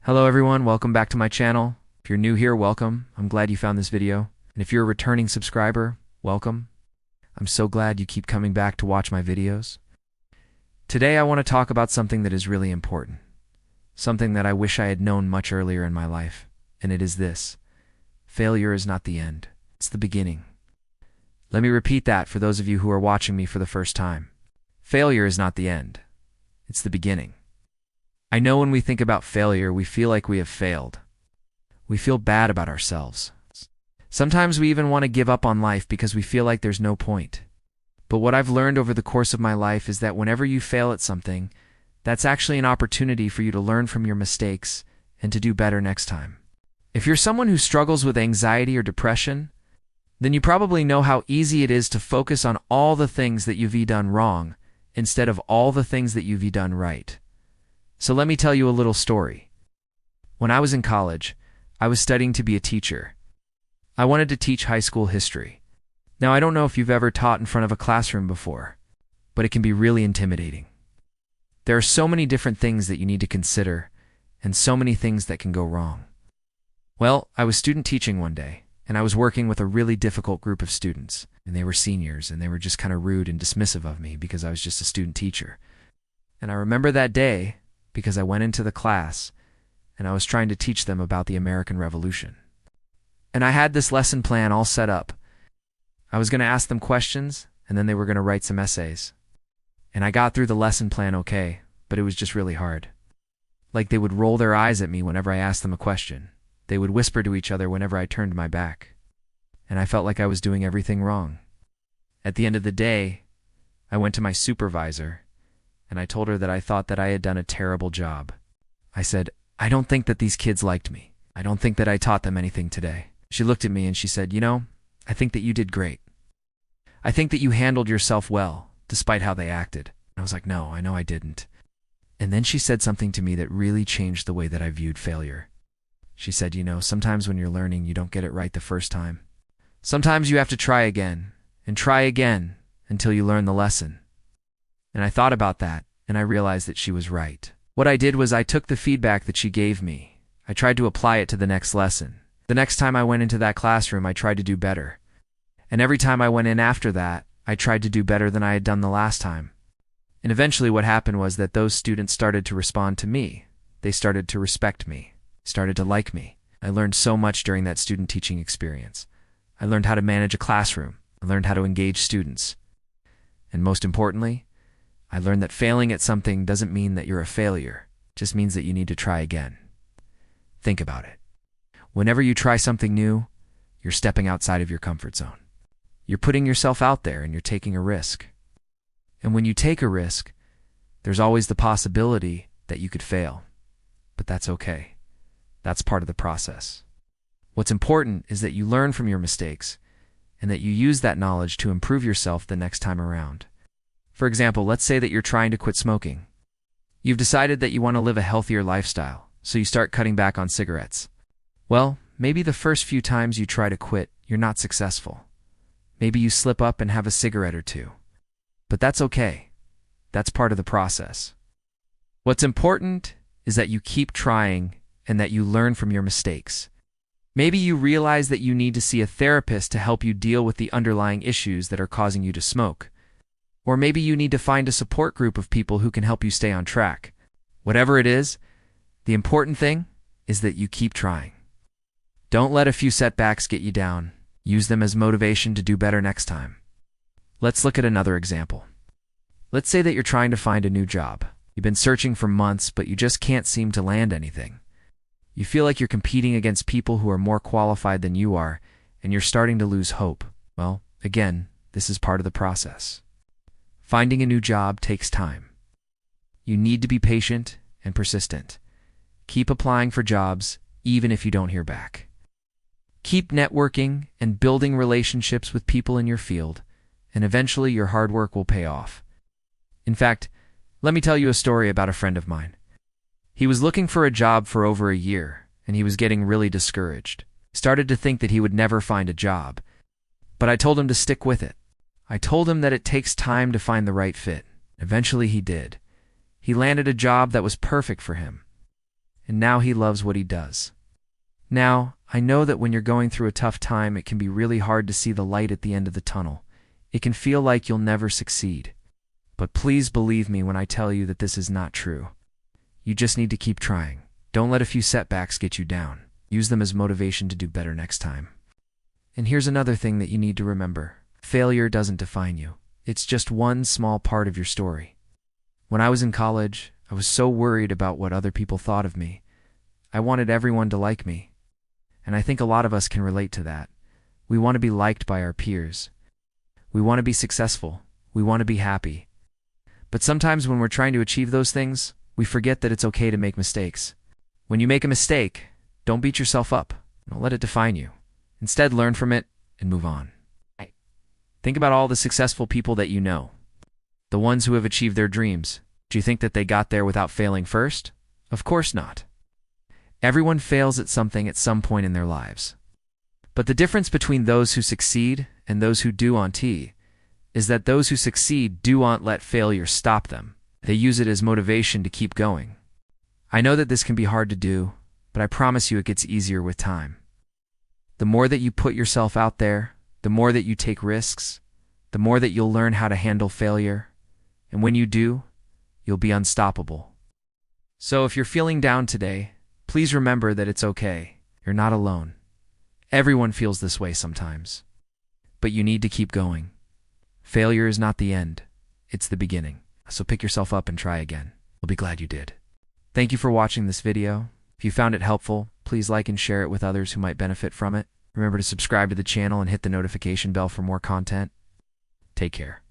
Hello everyone, welcome back to my channel. If you're new here, welcome. I'm glad you found this video. And if you're a returning subscriber, welcome. I'm so glad you keep coming back to watch my videos. Today I want to talk about something that is really important. Something that I wish I had known much earlier in my life. And it is this: failure is not the end, it's the beginning. Let me repeat that for those of you who are watching me for the first time. Failure is not the end, it's the beginning. I know when we think about failure, we feel like we have failed. We feel bad about ourselves. Sometimes we even want to give up on life because we feel like there's no point. But what I've learned over the course of my life is that whenever you fail at something, that's actually an opportunity for you to learn from your mistakes and to do better next time. If you're someone who struggles with anxiety or depression, then you probably know how easy it is to focus on all the things that you've done wrong instead of all the things that you've done right. So let me tell you a little story. When I was in college, I was studying to be a teacher. I wanted to teach high school history. Now, I don't know if you've ever taught in front of a classroom before, but it can be really intimidating. There are so many different things that you need to consider, and so many things that can go wrong. Well, I was student teaching one day, and I was working with a really difficult group of students, and they were seniors, and they were just kind of rude and dismissive of me because I was just a student teacher. And I remember that day because I went into the class, and I was trying to teach them about the American Revolution. And I had this lesson plan all set up. I was going to ask them questions, and then they were going to write some essays. And I got through the lesson plan okay, but it was just really hard. Like, they would roll their eyes at me whenever I asked them a question. They would whisper to each other whenever I turned my back. And I felt like I was doing everything wrong. At the end of the day, I went to my supervisor, and I told her that I thought that I had done a terrible job. I said, "I don't think that these kids liked me. I don't think that I taught them anything today." She looked at me and she said, "I think that you did great. I think that you handled yourself well, despite how they acted." And I was like, "No, I know I didn't." And then she said something to me that really changed the way that I viewed failure. She said, "Sometimes when you're learning, you don't get it right the first time. Sometimes you have to try again until you learn the lesson." And I thought about that, and I realized that she was right. What I did was I took the feedback that she gave me. I tried to apply it to the next lesson. The next time I went into that classroom, I tried to do better. And every time I went in after that, I tried to do better than I had done the last time. And eventually what happened was that those students started to respond to me. They started to respect me, started to like me. I learned so much during that student teaching experience. I learned how to manage a classroom. I learned how to engage students. And most importantly, I learned that failing at something doesn't mean that you're a failure. It just means that you need to try again. Think about it. Whenever you try something new, you're stepping outside of your comfort zone. You're putting yourself out there and you're taking a risk. And when you take a risk, there's always the possibility that you could fail. But that's okay. That's part of the process. What's important is that you learn from your mistakes and that you use that knowledge to improve yourself the next time around. For example, let's say that you're trying to quit smoking. You've decided that you want to live a healthier lifestyle, so you start cutting back on cigarettes. Well, maybe the first few times you try to quit, you're not successful. Maybe you slip up and have a cigarette or two. But that's okay. That's part of the process. What's important is that you keep trying and that you learn from your mistakes. Maybe you realize that you need to see a therapist to help you deal with the underlying issues that are causing you to smoke. Or maybe you need to find a support group of people who can help you stay on track. Whatever it is, the important thing is that you keep trying. Don't let a few setbacks get you down. Use them as motivation to do better next time. Let's look at another example. Let's say that you're trying to find a new job. You've been searching for months, but you just can't seem to land anything. You feel like you're competing against people who are more qualified than you are, and you're starting to lose hope. Well, again, this is part of the process. Finding a new job takes time. You need to be patient and persistent. Keep applying for jobs, even if you don't hear back. Keep networking and building relationships with people in your field, and eventually your hard work will pay off. In fact, let me tell you a story about a friend of mine. He was looking for a job for over a year, and he was getting really discouraged. He started to think that he would never find a job. But I told him to stick with it. I told him that it takes time to find the right fit. Eventually he did. He landed a job that was perfect for him. and now he loves what he does. Now, I know that when you're going through a tough time, it can be really hard to see the light at the end of the tunnel. It can feel like you'll never succeed. But please believe me when I tell you that this is not true. You just need to keep trying. Don't let a few setbacks get you down. Use them as motivation to do better next time. And here's another thing that you need to remember. Failure doesn't define you. It's just one small part of your story. When I was in college, I was so worried about what other people thought of me. I wanted everyone to like me. And I think a lot of us can relate to that. We want to be liked by our peers. We want to be successful. We want to be happy. But sometimes when we're trying to achieve those things, we forget that it's okay to make mistakes. When you make a mistake, don't beat yourself up. Don't let it define you. Instead, learn from it and move on. Think about all the successful people that you know. The ones who have achieved their dreams. Do you think that they got there without failing first? Of course not. Everyone fails at something at some point in their lives. But the difference between those who succeed and those who don't is that those who succeed don't let failure stop them. They use it as motivation to keep going. I know that this can be hard to do, but I promise you it gets easier with time. The more that you put yourself out there, the more that you take risks, the more that you'll learn how to handle failure. And when you do, you'll be unstoppable. So if you're feeling down today, please remember that it's okay. You're not alone. Everyone feels this way sometimes. But you need to keep going. Failure is not the end. It's the beginning. So pick yourself up and try again. You'll be glad you did. Thank you for watching this video. If you found it helpful, please like and share it with others who might benefit from it. Remember to subscribe to the channel and hit the notification bell for more content. Take care.